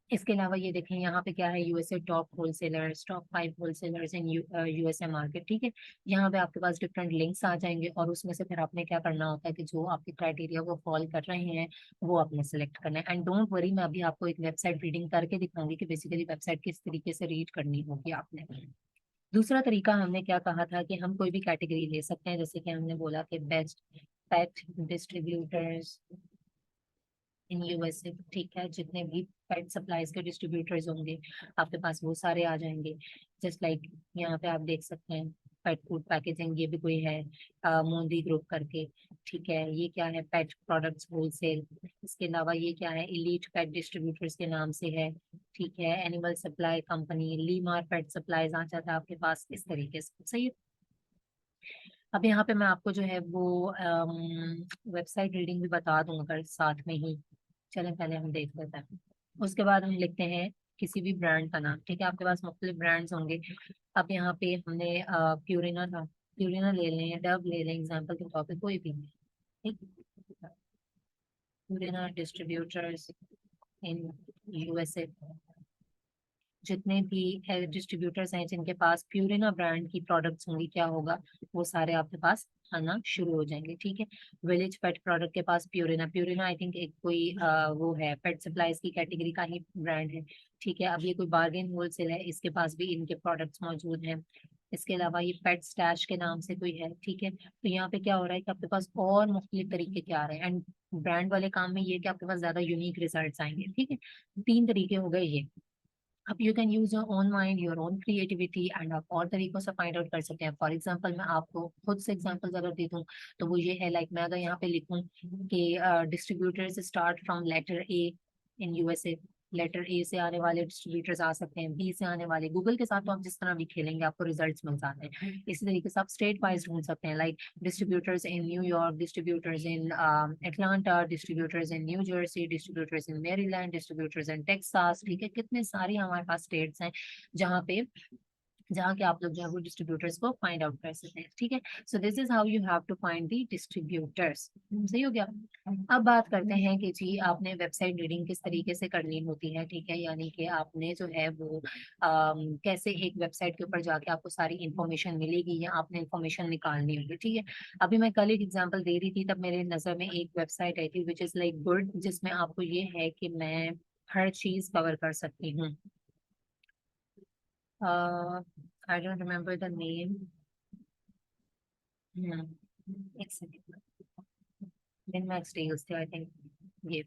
[SPEAKER 1] इसके अलावा ये देखें यहाँ पे क्या है, USA top wholesalers, top 5 wholesalers in USA market, ठीक है। यहाँ पे आपके पास डिफरेंट लिंक्स आ जाएंगे, और उसमें से फिर आपने क्या करना होता है कि जो आपके क्राइटेरिया को फॉल कर रहे हैं वो आपने सेलेक्ट करना है। एंड डोंट वरी, मैं अभी आपको एक वेबसाइट रीडिंग करके दिखाऊंगी कि बेसिकली वेबसाइट किस तरीके से रीड करनी होगी आपने। दूसरा तरीका हमने क्या कहा था कि हम कोई भी कैटेगरी ले सकते हैं, जैसे कि हमने बोला कि best pet distributors in USA, ठीक है, जितने भी पेट सप्लाईज के डिस्ट्रीब्यूटर्स होंगे आपके पास वो सारे आ जाएंगे। जस्ट लाइक यहाँ पे आप देख सकते हैं पेट फूड पैकेजिंग, ये भी कोई है, मोदी ग्रुप करके, ठीक है। ये क्या है, पेट प्रोडक्ट्स होलसेल। इसके अलावा ये क्या है, इलीट पेट डिस्ट्रीब्यूटर्स के नाम से है, ठीक है। एनिमल सप्लाई कंपनी, लीमार पेट सप्लाईज आ जाता है आपके पास, इस तरीके से, सही है। अब यहाँ पे मैं आपको जो है वो वेबसाइट रीडिंग भी बता दूंगा अगर साथ में ही, चलें पहले हम देख लेते हैं। उसके बाद हम लिखते हैं किसी भी ब्रांड का नाम, ठीक है, आपके पास मुख्तलिफ ब्रांड्स होंगे। अब यहाँ पे हमने प्यूरिना था, प्यूरिना ले लें, डव ले लें, एग्जाम्पल के तौर पे कोई भी, ठीक। प्यूरिना डिस्ट्रीब्यूटर्स इन यूएसए, जितने भी डिस्ट्रीब्यूटर्स हैं जिनके पास प्यूरिना ब्रांड की प्रोडक्ट्स होंगी, क्या होगा, वो सारे आपके पास आना शुरू हो जाएंगे, ठीक है। विलेज पेट प्रोडक्ट के पास प्यूरिना, प्यूरिना आई थिंक एक कोई वो है पेट सप्लाईज की कैटेगरी का ही ब्रांड है, ठीक है। अब ये कोई बार्गेन होलसेल है, इसके पास भी इनके प्रोडक्ट्स मौजूद हैं। इसके अलावा ये पेट स्टैश के नाम से कोई है, ठीक है। तो यहाँ पे क्या हो रहा है कि आपके पास और मुख्तलिफ तरीके के आ रहे हैं, एंड ब्रांड वाले काम में ये कि आपके पास ज्यादा यूनिक रिजल्ट आएंगे, ठीक है। तीन तरीके हो गए ये। अब you can use your own mind, your own creativity, and आप और तरीकों से फाइंड आउट कर सकते हैं। फॉर एग्जांपल मैं आपको खुद से एग्जांपल्स अगर दे दूं, तो वो ये है, लाइक मैं अगर यहाँ पे लिखूं कि distributors start from letter A in USA, letter A से आने वाले डिस्ट्रीब्यूटर्स आ सकते हैं, बी से आने वाले, गूगल के साथ तो आप जिस तरह भी खेलेंगे आपको रिजल्ट्स मिल जाते हैं। इसी तरीके से आप स्टेट वाइज ढूंढ सकते हैं, like distributors in New York, distributors in Atlanta, distributors in new Jersey, distributors in Maryland, distributors in Texas, ठीक है। कितने सारी हमारे पास स्टेट्स हैं जहाँ के आप लोग जो है वो डिस्ट्रीब्यूटर्स को फाइंड आउट कर सकते हैं, ठीक है। So this is how you have to find the distributors, सही हो गया। अब बात करते हैं कि जी आपने वेबसाइट रीडिंग किस तरीके से करनी होती है, ठीक है, यानी कि आपने जो है वो कैसे एक वेबसाइट के ऊपर जाके आपको सारी इंफॉर्मेशन मिलेगी या आपने इंफॉर्मेशन निकालनी होगी, ठीक है। अभी मैं कल एक एग्जांपल दे रही थी, तब मेरे नज़र में एक वेबसाइट आई थी विच इज़ लाइक गुड, जिसमें आपको ये है कि मैं हर चीज़ कवर कर सकती हूँ। I don't remember the name, एक सेकेंड, दिन मैक्स डील्स थे आई थिंक। ये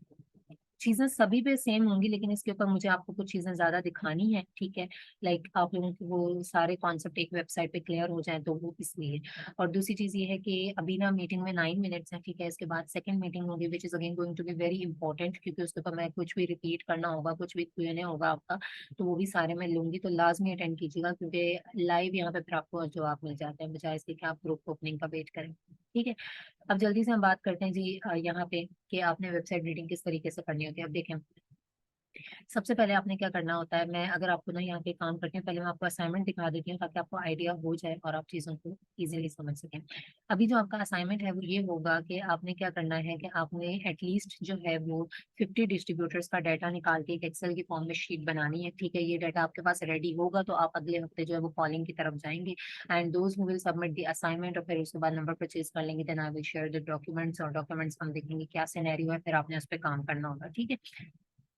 [SPEAKER 1] चीजें सभी पे सेम होंगी, लेकिन इसके ऊपर मुझे आपको कुछ चीजें ज्यादा दिखानी है, ठीक है। लाइक आप लोगों के वो सारे कॉन्सेप्ट एक वेबसाइट पे क्लियर हो जाए, तो वो इसलिए। और दूसरी चीज ये है कि अभी ना मीटिंग में 9 मिनट्स है, ठीक है। इसके बाद सेकंड मीटिंग होगी which is again going to be very important, क्योंकि उसके ऊपर मैं कुछ भी रिपीट करना होगा, कुछ भी Q&A होगा आपका, तो वो भी सारे मैं लूंगी। तो लाजमी अटेंड कीजिएगा, क्योंकि लाइव यहाँ पे फिर आपको जवाब मिल जाते हैं, बजाय इसके कि आप ग्रुप ओपनिंग का वेट करें, ठीक है। अब जल्दी से हम बात करते हैं जी यहाँ पे कि आपने वेबसाइट रीडिंग किस तरीके से करनी होती है। अब देखें, सबसे पहले आपने क्या करना होता है, मैं अगर आपको ना यहाँ पे काम करती हूँ, पहले मैं आपको असाइनमेंट दिखा देती हूँ ताकि आपको आइडिया हो जाए और आप चीज़ों को इजीली समझ सकें। अभी जो आपका असाइनमेंट है वो ये होगा कि आपने क्या करना है कि आपने एटलीस्ट जो है वो 50 डिस्ट्रीब्यूटर्स का डाटा निकाल के एक एक्सेल की फॉर्म में शीट बनानी है, ठीक है। ये डाटा आपके पास रेडी होगा तो आप अगले हफ्ते जो है वो कॉलिंग की तरफ जाएंगे, and those who will submit the assignment, और फिर उसके बाद नंबर परचेज कर लेंगे, then I will share the documents, और डॉक्यूमेंट्स हम देखेंगे क्या सिनेरियो है, फिर आपने उस पर काम करना होगा, ठीक है।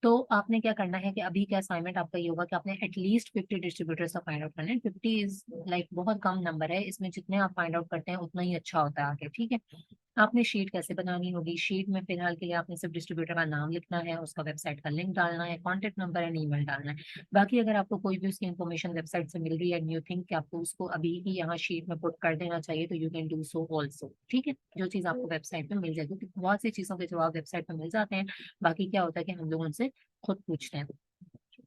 [SPEAKER 1] तो आपने क्या करना है कि अभी क्या असाइनमेंट आपका ये होगा कि आपने एटलीस्ट 50 डिस्ट्रीब्यूटर्स का फाइंड आउट करना है। 50 इज लाइक बहुत कम नंबर है, इसमें जितने आप फाइंड आउट करते हैं उतना ही अच्छा होता है आगे, ठीक है। आपने शीट कैसे बनानी होगी, शीट में फिलहाल के लिए आपने सिर्फ डिस्ट्रीब्यूटर का नाम लिखना है, उसका वेबसाइट का लिंक डालना है, कॉन्टेक्ट नंबर एंड ईमेल डालना है। बाकी अगर आपको कोई भी उसकी इन्फॉर्मेशन वेबसाइट से मिल रही है एंड यू थिंक कि आपको उसको अभी ही यहाँ शीट में पुट कर देना चाहिए, तो you can do so also, ठीक है। जो चीज़ आपको वेबसाइट पे मिल जाएगी, क्योंकि बहुत सी चीज़ों के जवाब वेबसाइट पे मिल जाते हैं, बाकी क्या होता है कि हम लोग उनसे खुद पूछते हैं।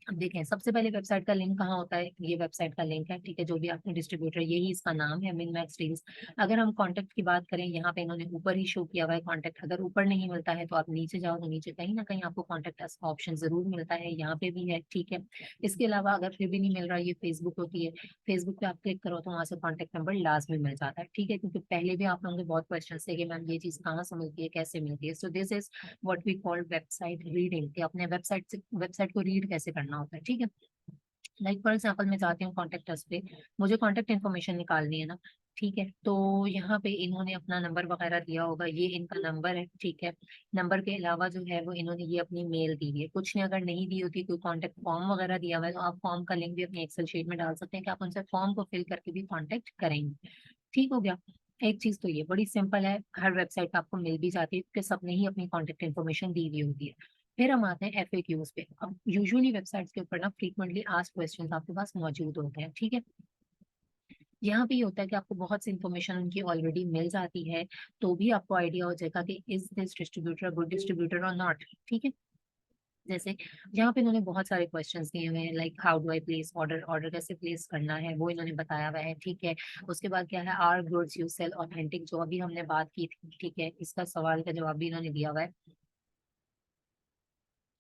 [SPEAKER 1] अब देखें, सबसे पहले वेबसाइट का लिंक कहाँ होता है, ये वेबसाइट का लिंक है, ठीक है। जो भी आपने डिस्ट्रीब्यूटर, यही इसका नाम है, मिनमैक्स डील्स। अगर हम कॉन्टेक्ट की बात करें, यहाँ पे इन्होंने ऊपर ही शो किया हुआ है कॉन्टेक्ट। अगर ऊपर नहीं मिलता है तो आप नीचे जाओ, तो नीचे कहीं ना कहीं आपको कॉन्टेक्ट का ऑप्शन जरूर मिलता है, यहाँ पे भी है, ठीक है। इसके अलावा अगर फिर भी नहीं मिल रहा, ये फेसबुक होती है, फेसबुक पे आप क्लिक करो तो वहाँ से कॉन्टेक्ट नंबर लाजमी मिल जाता है, ठीक है। क्योंकि पहले भी आप लोगों के बहुत क्वेश्चन थे कि मैम ये चीज़ कहाँ से मिलती है, कैसे मिलती है। So this is what we call website reading, कि अपने वेबसाइट को रीड कैसे करना होता है, ठीक है। लाइक फॉर एग्जाम्पल मैं जाती हूँ कॉन्टेक्ट अस पे, मुझे कॉन्टेक्ट इन्फॉर्मेशन निकालनी है ना, ठीक है। तो यहाँ पे इन्होंने अपना नंबर वगैरह दिया होगा, ये इनका नंबर है, ठीक है। नंबर के अलावा जो है वो इन्होंने ये अपनी मेल दी हुई है, कुछ ने अगर नहीं दी होती, कोई कॉन्टेक्ट फॉर्म वगैरह दिया हुआ है, तो आप फॉर्म का लिंक भी अपनी एक्सेल शीट में डाल सकते हैं कि आप उनसे फॉर्म को फिल करके भी कॉन्टेक्ट करेंगे, ठीक हो गया। एक चीज तो ये बड़ी सिंपल है, हर वेबसाइट पे आपको मिल भी जाती है, क्योंकि सबने ही अपनी कॉन्टेक्ट इन्फॉर्मेशन दी हुई होती है। फिर हम आते हैं FAQs पे। अब यूजुअली वेबसाइट्स के ऊपर ना फ्रीक्वेंटली आस्क्ड क्वेश्चंस आपके पास मौजूद होते हैं, ठीक है। यहाँ पे ये होता है कि आपको बहुत सी इन्फॉर्मेशन उनकी ऑलरेडी मिल जाती है, तो भी आपको आइडिया हो जाएगा कि is this distributor good distributor और नॉट, ठीक है। जैसे यहाँ पे इन्होंने बहुत सारे क्वेश्चंस दिए हुए हैं, like how do I place order, order कैसे प्लेस करना है वो इन्होंने बताया हुआ है, ठीक है। उसके बाद क्या है, are goods you sell authentic, जो अभी हमने बात की थी, ठीक है। इसका सवाल का जवाब भी इन्होंने दिया हुआ है।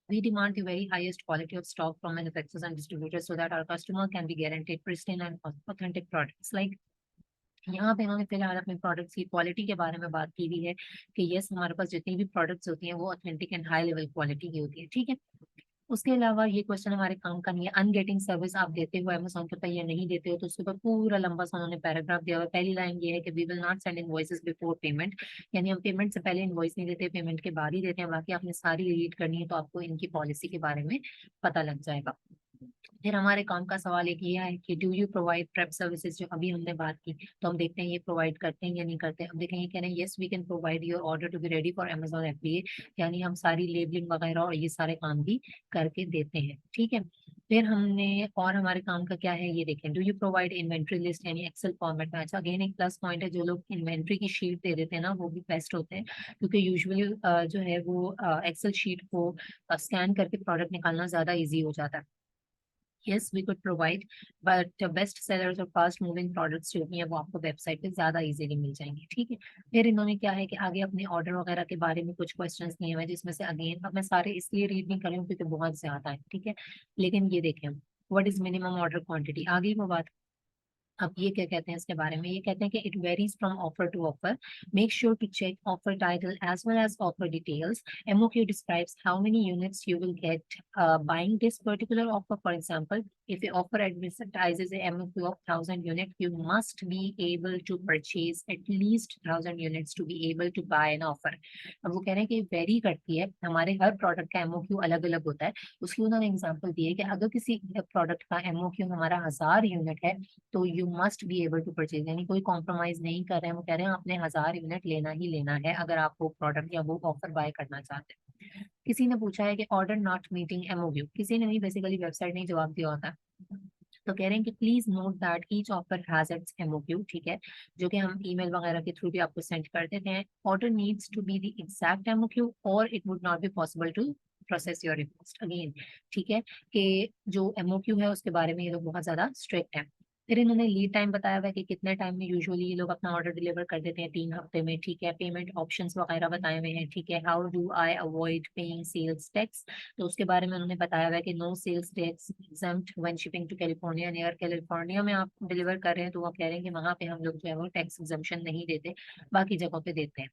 [SPEAKER 1] We demand the very highest quality of stock from manufacturers and distributors so that our customer can be guaranteed pristine and authentic products. Like यहाँ पे इन्होंने फिलहाल अपने प्रोडक्ट्स की क्वालिटी के बारे में बात की हुई है कि यस, हमारे पास जितनी भी प्रोडक्ट्स होती हैं वो authentic and high level quality की होती है, ठीक है। उसके अलावा ये क्वेश्चन हमारे काम का नहीं है, अनगेटिंग सर्विस आप देते हो अमेजोन के ऊपर या नहीं देते हो, तो उसके ऊपर पूरा लंबा सा उन्होंने पैराग्राफ दिया हुआ है। पहली लाइन ये है कि we will not send invoices before payment, यानी हम पेमेंट से पहले इनवॉइस नहीं देते, पेमेंट के बाद ही देते हैं। बाकी आपने सारी रीड करनी है तो आपको इनकी पॉलिसी के बारे में पता लग जाएगा। फिर हमारे काम का सवाल एक ये है कि do you provide prep services, जो अभी हमने बात की, तो हम देखते हैं ये प्रोवाइड करते हैं या नहीं करते हैं। अब देखें, ये कह रहे हैं yes we can provide your order to be ready for Amazon FBA, यानी हम सारी लेबलिंग वगैरह और ये सारे काम भी करके देते हैं, ठीक है। फिर हमने और हमारे काम का क्या है ये देखें, do you provide inventory list, यानी एक्सेल फॉर्मेट में। अच्छा, अगेन एक प्लस पॉइंट है, जो लोग इन्वेंट्री की शीट दे देते हैं ना वो भी बेस्ट होते हैं, क्योंकि यूजुअली जो है वो एक्सेल शीट को स्कैन करके प्रोडक्ट निकालना ज्यादा ईजी हो जाता है। Yes we could provide, but best sellers और फास्ट मूविंग प्रोडक्ट्स जो भी हैं वो आपको वेबसाइट पे ज्यादा इजीली मिल जाएंगे, ठीक है। फिर इन्होंने क्या है कि आगे अपने ऑर्डर वगैरह के बारे में कुछ क्वेश्चंस दिए हुए हैं, जिसमें से अगेन अब मैं सारे इसलिए रीड नहीं कर रही हूँ क्योंकि बहुत ज्यादा है, ठीक है। लेकिन ये देखें, what is minimum order quantity, आगे वो बात। अब ये क्या कहते हैं इसके बारे में, ये कहते हैं कि it varies from offer to offer, make sure to check offer title as well as offer details, MOQ describes how many units you will get buying this particular offer. For example, if the offer advertises a MOQ of 1000 units, you must be able to purchase at least 1000 units to be able to buy an offer. अब वो कह रहे हैं कि very करती है, हमारे हर product का MOQ अलग अलग होता है। उसकी उन्होंने एग्जाम्पल दी है कि अगर किसी प्रोडक्ट का MOQ हमारा 1000 यूनिट है, तो you you must be able to purchase, यानी कोई कॉम्प्रोमाइज नहीं कर रहे हैं। वो कह रहे हैं आपने 1000 यूनिट लेना ही लेना है अगर आप वो प्रोडक्ट या वो ऑफर बाय करना चाहते हैं। किसी ने पूछा है कि ऑर्डर नॉट मीटिंग एमओयू, किसी ने नहीं, बेसिकली वेबसाइट ने जवाब दिया होता है। तो कह रहे हैं कि please note that each offer has its MOQ, ठीक है, जो कि हम ईमेल वगैरह के थ्रू भी आपको सेंड कर देते हैं। Order needs to be the exact MOQ और it would not be possible to process your request again, ठीक है, कि जो एमओक्यू है उसके बारे में ये लोग बहुत ज्यादा स्ट्रिक्ट है। फिर इन्होंने लीड टाइम बताया हुआ है कि कितने टाइम में यूजुअली ये लोग अपना ऑर्डर डिलीवर कर देते हैं, 3 हफ्ते में, ठीक है। पेमेंट ऑप्शंस वगैरह बताए हुए हैं, ठीक है। How do I avoid paying sales tax, तो उसके बारे में उन्होंने बताया हुआ है कि no sales tax exempt when shipping to California, near California में आप डिलीवर कर रहे हैं तो वो कह रहे हैं कि वहां पे हम लोग जो है वो टैक्स एग्जम्पशन नहीं देते, बाकी जगहों पे देते हैं।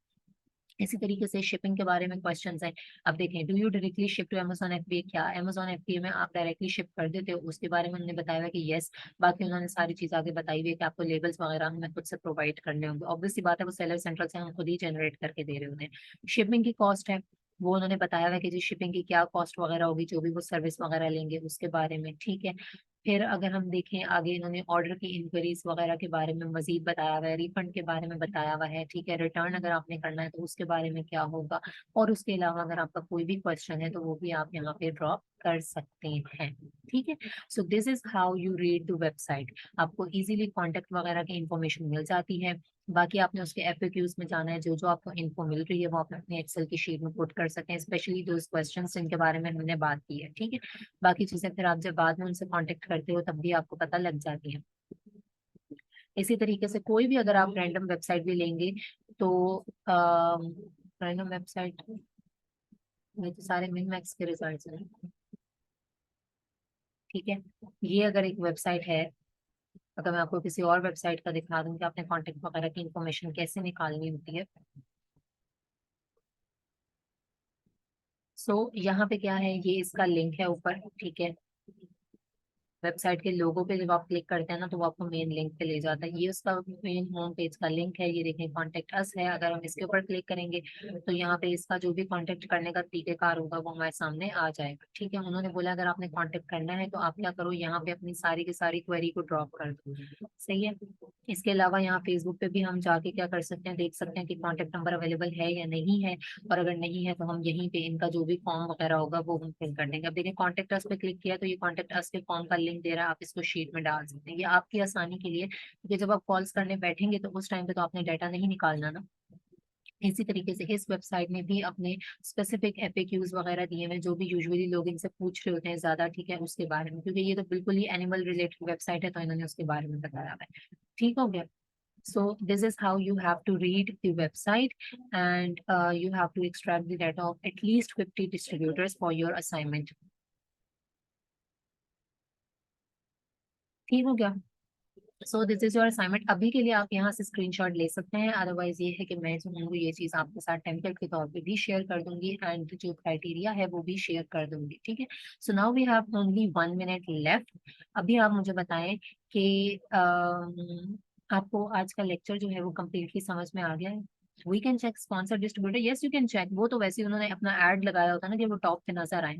[SPEAKER 1] इसी तरीके से शिपिंग के बारे में क्वेश्चंस हैं। अब देखें, do you directly ship to Amazon FBA, क्या अमेजोन एफबीए में आप डायरेक्टली शिप कर देते हो, उसके बारे में उन्होंने बताया हुआ कि यस। बाकी उन्होंने सारी चीज आगे बताई हुई है कि आपको लेबल्स वगैरह हमें खुद से प्रोवाइड करने होंगे, ऑब्वियसली बात है वो सेलर सेंट्रल से हम खुद ही जनरेट करके दे रहे होते हैं। शिपिंग की कॉस्ट है, वो उन्होंने बताया हुआ कि जी शिपिंग की क्या कॉस्ट वगैरह होगी, जो भी वो सर्विस वगैरह लेंगे उसके बारे में, ठीक है। फिर अगर हम देखें आगे, इन्होंने ऑर्डर की इंक्वायरीज वगैरह के बारे में मजीद बताया हुआ है, रिफंड के बारे में बताया हुआ है, ठीक है। रिटर्न अगर आपने करना है तो उसके बारे में क्या होगा, और उसके अलावा अगर आपका कोई भी क्वेश्चन है तो वो भी आप यहाँ पे ड्रॉप कर सकते हैं, ठीक है। So this is how you read the website. आपको इजीली कॉन्टेक्ट वगैरह की इंफॉर्मेशन मिल जाती है। बाकी आपने उसके एफएक्यूज में जाना है, जो जो आपको इन्फो मिल रही है वो आप अपने एक्सेल की शीट में पुट कर सकते हैं, स्पेशली दोज क्वेश्चंस जिनके बारे में हमने बात की है, ठीक है। बाकी चीजें फिर आप जब बाद में उनसे कांटेक्ट करते हो तब भी आपको पता लग जाती है। इसी तरीके से कोई भी अगर आप रैंडम वेबसाइट भी लेंगे तो रैंडम वेबसाइट में तो सारे मिन मैक्स के रिजल्ट्स हैं, ठीक है। ये अगर एक वेबसाइट है, अगर मैं आपको किसी और वेबसाइट का दिखा दूं कि आपने कॉन्टेक्ट वगैरह की इंफॉर्मेशन कैसे निकालनी होती है। यहाँ पे क्या है, ये इसका लिंक है ऊपर, ठीक है। वेबसाइट के लोगो पे जब आप क्लिक करते हैं ना तो वो आपको मेन लिंक पे ले जाता है, ये उसका मेन होम पेज का लिंक है। ये देखें कॉन्टेक्ट अस है, अगर हम इसके ऊपर क्लिक करेंगे तो यहाँ पे इसका जो भी कॉन्टेक्ट करने का तरीकेकार होगा वो हमारे सामने आ जाएगा, ठीक है। उन्होंने बोला अगर आपने कॉन्टेक्ट करना है तो आप क्या करो, यहाँ पे अपनी सारी की सारी क्वेरी को ड्रॉप कर दो, सही है। इसके अलावा यहाँ फेसबुक पे भी हम जाके क्या कर सकते हैं, देख सकते हैं कि कॉन्टेक्ट नंबर अवेलेबल है या नहीं है, और अगर नहीं है तो हम यहीं पे इनका जो भी फॉर्म वगैरह होगा वो हम फिल कर देंगे। अब देखिए कॉन्टेक्ट अस पे क्लिक किया तो ये कॉन्टेक्ट अस के फॉर्म का लिंक दे रहा है, आप इसको शीट में डाल सकते हैं, ये आपकी आसानी के लिए, क्योंकि जब आप कॉल्स करने बैठेंगे तो उस टाइम पे तो आपने डाटा नहीं निकालना ना। इसी तरीके से इस वेबसाइट में भी अपने स्पेसिफिक एफएक्यूज वगैरह दिए हुए हैं, जो भी यूजुअली लोग इनसे पूछ रहे होते हैं ज्यादा, ठीक है, उसके बारे में, क्योंकि ये तो बिल्कुल ही एनिमल रिलेटेड वेबसाइट है तो इन्होंने उसके बारे में बताया हुआ है, ठीक हो गया। So this is how you have to read the website, and you have to extract the data of at least 50 distributors for your assignment. ठीक हो गया। सो दिस इज योर असाइनमेंट। अभी के लिए आप यहाँ से स्क्रीनशॉट ले सकते हैं, अदरवाइज ये है कि मैं जो हूँ ये चीज़ आपके साथ टेम्पलेट के तौर पे भी शेयर कर दूंगी, एंड जो क्राइटेरिया है वो भी शेयर कर दूंगी, ठीक है। So now we have only 1 minute left. अभी आप मुझे बताएं कि आपको आज का लेक्चर जो है वो कम्प्लीटली समझ में आ गया है। We can check sponsor distributor, yes you can check, वो तो वैसे ही उन्होंने अपना एड लगाया होता है ना कि वो टॉप पे नजर आए।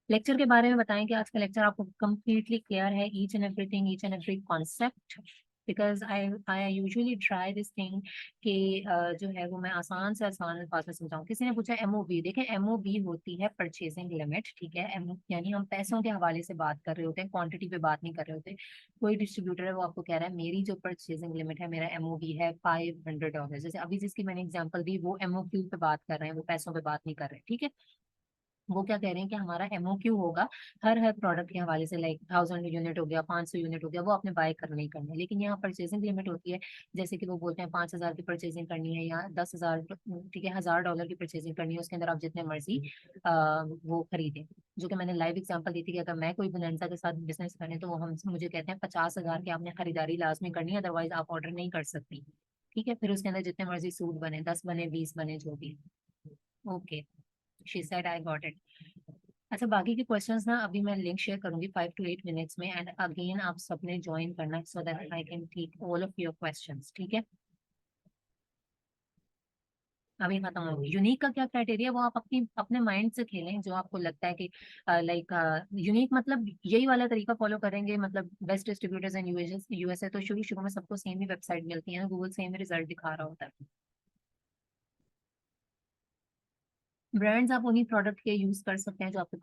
[SPEAKER 1] लेक्चर के बारे में बताएं कि आज का लेक्चर आपको कंप्लीटली क्लियर है, each and everything, each and every concept, because I I usually try this thing कि जो है वो मैं आसान से आसान अल्फाज में समझाऊं। किसी ने पूछा एमओबी, देखें एमओबी होती है परचेजिंग लिमिट, ठीक है। एमओ यानी हम पैसों के हवाले से बात कर रहे होते हैं, क्वांटिटी पे बात नहीं कर रहे होते। कोई डिस्ट्रीब्यूटर है वो आपको कह रहा है मेरी जो परचेजिंग लिमिट है, मेरा एमओबी है $500, जैसे अभी जिसकी मैंने एग्जाम्पल दी वो एमओक्यू पे बात कर रहे हैं, वो पैसों पे बात नहीं कर रहे, ठीक है। वो क्या कह रहे हैं कि हमारा एमओक्यू होगा हर हर प्रोडक्ट के हवाले से, लाइक 1000 यूनिट हो गया, 500 यूनिट हो गया, वो आपने बाय करना ही करना है। लेकिन यहाँ परचेजिंग लिमिट होती है, जैसे कि वो बोलते हैं 5000 की परचेजिंग करनी है या 10,000, ठीक है, $1000 की परचेजिंग करनी है, उसके अंदर आप जितने मर्जी वो खरीदें। जो कि मैंने लाइव एग्जांपल दी थी कि अगर मैं कोई बोनांजा के साथ बिजनेस करें तो वो हम मुझे कहते हैं 50,000 की आपने खरीदारी लाजमी करनी है, अदरवाइज आप ऑर्डर नहीं कर सकती, ठीक है। फिर उसके अंदर जितने मर्जी सूट बने, 10 बने, 20 बने, जो भी। Okay, she said I got it. अच्छा, बाकी के क्वेश्चंस ना अभी मैं लिंक शेयर करूंगी 5 to 8 मिनट्स में, एंड अगेन आप सबने ज्वाइन करना है so that I can take all of your questions, ठीक है। अभी खत्म हो गई। यूनिक का क्या क्राइटेरिया, वो आप अपनी अपने माइंड से खेलें, जो आपको लगता है कि लाइक यूनिक मतलब यही वाला तरीका फॉलो करेंगे, मतलब बेस्ट डिस्ट्रीब्यूटर्स इन यूएसए, तो शुरू शुरू में सबको सेम ही वेबसाइट मिलती है, गूगल सेम ही रिजल्ट दिखा रहा होता है। ब्रांड्स आप उन्हीं प्रोडक्ट के यूज कर सकते हैं जो आपके